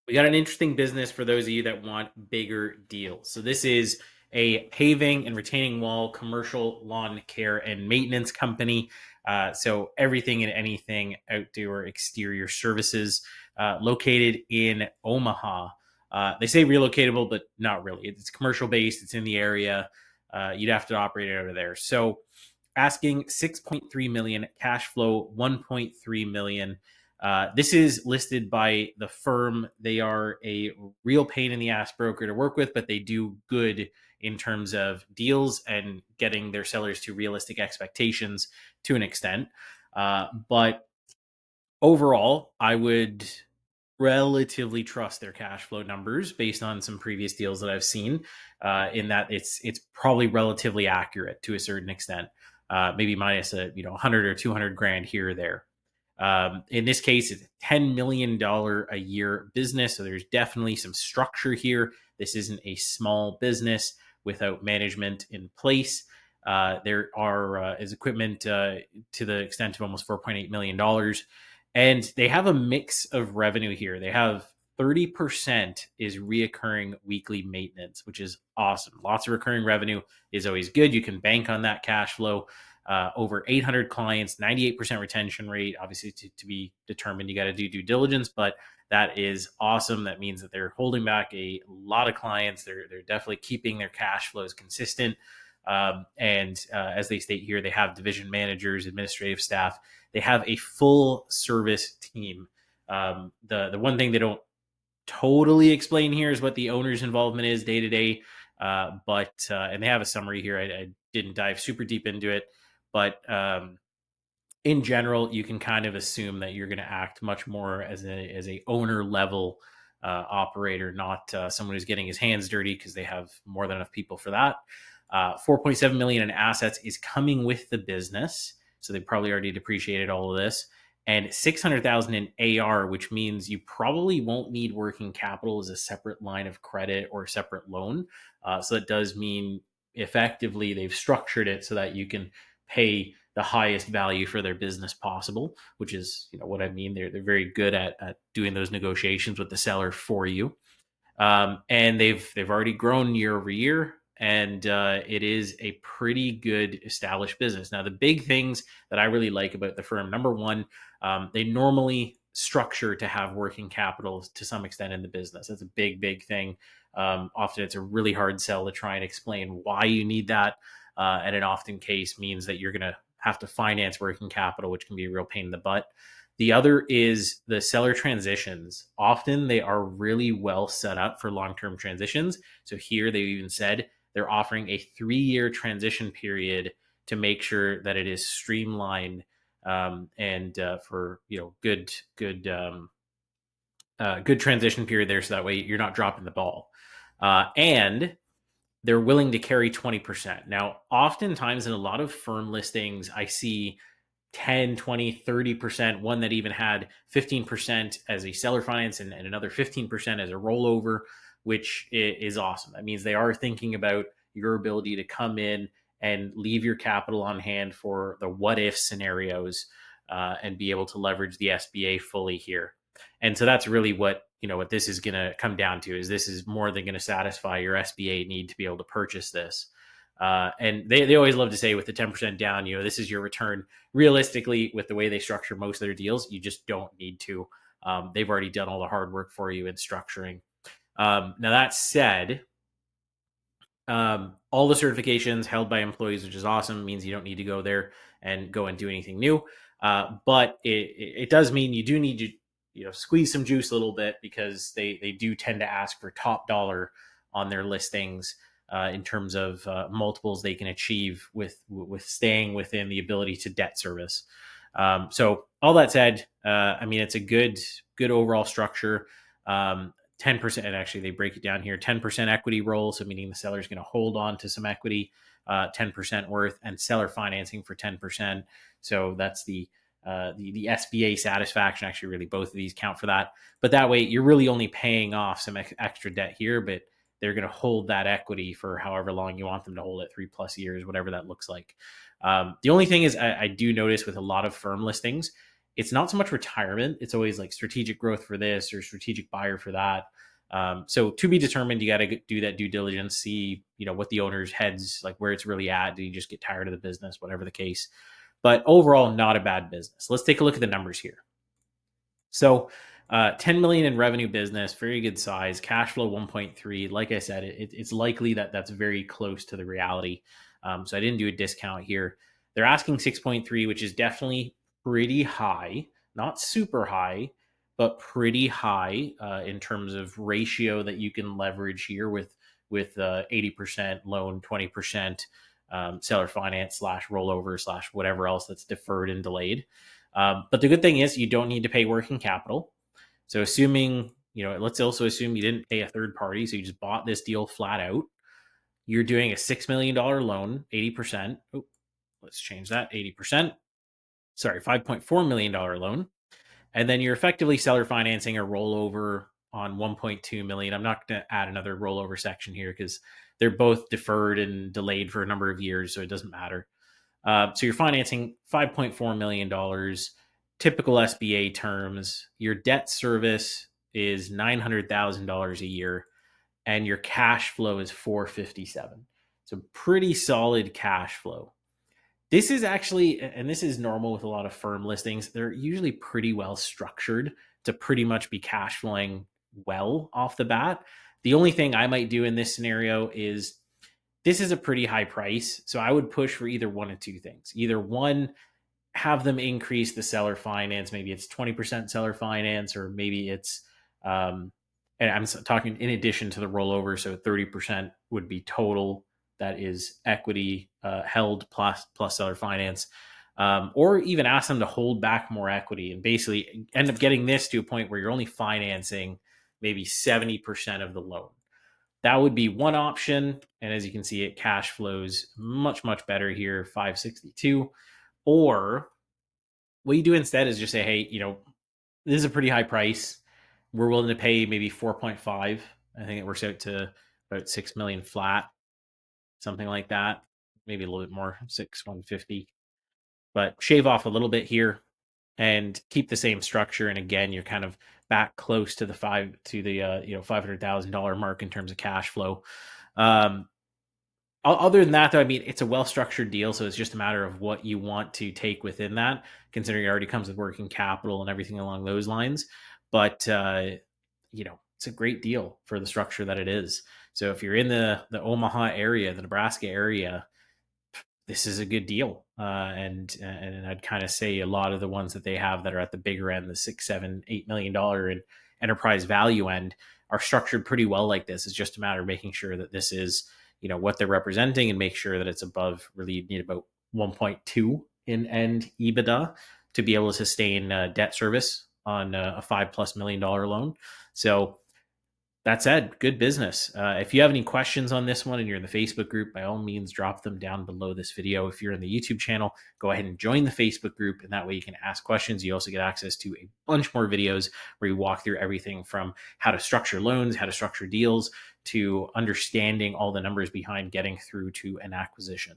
We got an interesting business for those of you that want bigger deals. So this is a paving and retaining wall commercial lawn care and maintenance company. So everything and anything outdoor exterior services, located in Omaha. They say relocatable, but not really. It's commercial based. It's in the area. You'd have to operate out of there. So asking 6.3 million, cash flow 1.3 million. This is listed by the firm. They are a real pain in the ass broker to work with, but they do good in terms of deals and getting their sellers to realistic expectations to an extent. But overall, I would relatively trust their cash flow numbers based on some previous deals that I've seen. In that it's probably relatively accurate to a certain extent, maybe minus a 100 or 200 grand here or there. In this case, it's a $10 million a year business, so there's definitely some structure here. This isn't a small business without management in place. There are is equipment to the extent of almost $4.8 million, and they have a mix of revenue here. They have 30% is reoccurring weekly maintenance, which is awesome. Lots of recurring revenue is always good. You can bank on that cash flow. Over 800 clients, 98% retention rate. Obviously, to be determined, you got to do due diligence, but that is awesome. That means that they're holding back a lot of clients. They're definitely keeping their cash flows consistent. And as they state here, they have division managers, administrative staff. They have a full service team. The one thing they don't totally explain here is what the owner's involvement is day to day. But and they have a summary here. I didn't dive super deep into it, but in general, you can kind of assume that you're going to act much more as a owner level operator, not someone who's getting his hands dirty, because they have more than enough people for that. 4.7 million in assets is coming with the business, so they probably already depreciated all of this, and 600,000 in AR, which means you probably won't need working capital as a separate line of credit or a separate loan. So that does mean effectively they've structured it so that you can pay the highest value for their business possible, which is what I mean. They're very good at doing those negotiations with the seller for you. And they've already grown year over year, and it is a pretty good established business. Now, the big things that I really like about the firm: number one, they normally structure to have working capital to some extent in the business. That's a big thing. Often it's a really hard sell to try and explain why you need that, and it often case means that you're going to have to finance working capital, which can be a real pain in the butt. The other is the seller transitions. Often they are really well set up for long term transitions. So here they even said they're offering a 3-year transition period to make sure that it is streamlined, and for good transition period there, so that way you're not dropping the ball. And they're willing to carry 20%. Now, oftentimes in a lot of firm listings, I see 10, 20, 30%, one that even had 15% as a seller finance and another 15% as a rollover, which is awesome. That means they are thinking about your ability to come in and leave your capital on hand for the what if scenarios, and be able to leverage the SBA fully here. And so that's really what this is going to come down to. Is this is more than going to satisfy your SBA need to be able to purchase this. And they always love to say with the 10% down, this is your return. Realistically, with the way they structure most of their deals, you just don't need to. They've already done all the hard work for you in structuring. Now, that said, all the certifications held by employees, which is awesome, means you don't need to go there and go and do anything new. But it does mean you do need to squeeze some juice a little bit, because they do tend to ask for top dollar on their listings, in terms of multiples they can achieve with staying within the ability to debt service. So all that said, I mean, it's a good overall structure. 10%, and actually they break it down here: 10% equity roll, so meaning the seller is going to hold on to some equity, 10% worth, and seller financing for 10%. So that's the SBA satisfaction. Actually, really both of these count for that. But that way, you're really only paying off some extra debt here, but they're going to hold that equity for however long you want them to hold it, 3+ years, whatever that looks like. The only thing is, I do notice with a lot of firm listings, It's not so much retirement. It's always like strategic growth for this or strategic buyer for that. So to be determined, you got to do that due diligence, see, what the owner's head's like, where it's really at. Do you just get tired of the business, whatever the case? But overall, not a bad business. Let's take a look at the numbers here. So 10 million in revenue business, very good size, cash flow 1.3. Like I said, it's likely that that's very close to the reality. So I didn't do a discount here. They're asking 6.3, which is definitely pretty high, not super high, but pretty high in terms of ratio that you can leverage here with 80% loan, 20% seller finance slash rollover slash whatever else that's deferred and delayed. But the good thing is you don't need to pay working capital. So assuming, let's also assume you didn't pay a third party, so you just bought this deal flat out. You're doing a $6 million loan, 80%. Oh, let's change that, 80%. Sorry, $5.4 million loan. And then you're effectively seller financing a rollover on 1.2 million. I'm not going to add another rollover section here because they're both deferred and delayed for a number of years, so it doesn't matter. So you're financing $5.4 million, typical SBA terms. Your debt service is $900,000 a year, and your cash flow is $457,000. So pretty solid cash flow. This is actually, and this is normal with a lot of firm listings, they're usually pretty well structured to pretty much be cash flowing well off the bat. The only thing I might do in this scenario is this is a pretty high price. So I would push for either one of two things. Either one, have them increase the seller finance. Maybe it's 20% seller finance, or maybe it's, and I'm talking in addition to the rollover. So 30% would be total. That is equity held plus seller finance. Or even ask them to hold back more equity and basically end up getting this to a point where you're only financing maybe 70% of the loan. That would be one option. And as you can see, it cash flows much, much better here, 562. Or what you do instead is just say, hey, this is a pretty high price. We're willing to pay maybe 4.5. I think it works out to about 6 million flat, something like that. Maybe a little bit more, 6,150. But shave off a little bit here and keep the same structure. And again, you're kind of back close to the $500,000 mark in terms of cash flow. Other than that, though, I mean, it's a well-structured deal, so it's just a matter of what you want to take within that, considering it already comes with working capital and everything along those lines. But it's a great deal for the structure that it is. So if you're in the Omaha area, the Nebraska area, this is a good deal. And I'd kind of say a lot of the ones that they have that are at the bigger end, the $6, $7, $8 million and enterprise value end, are structured pretty well like this. It's just a matter of making sure that this is what they're representing and make sure that it's above. Really, you need about 1.2 in end EBITDA to be able to sustain debt service on a $5+ million loan. So that said, good business. If you have any questions on this one and you're in the Facebook group, by all means, drop them down below this video. If you're in the YouTube channel, go ahead and join the Facebook group, and that way you can ask questions. You also get access to a bunch more videos where you walk through everything from how to structure loans, how to structure deals, to understanding all the numbers behind getting through to an acquisition.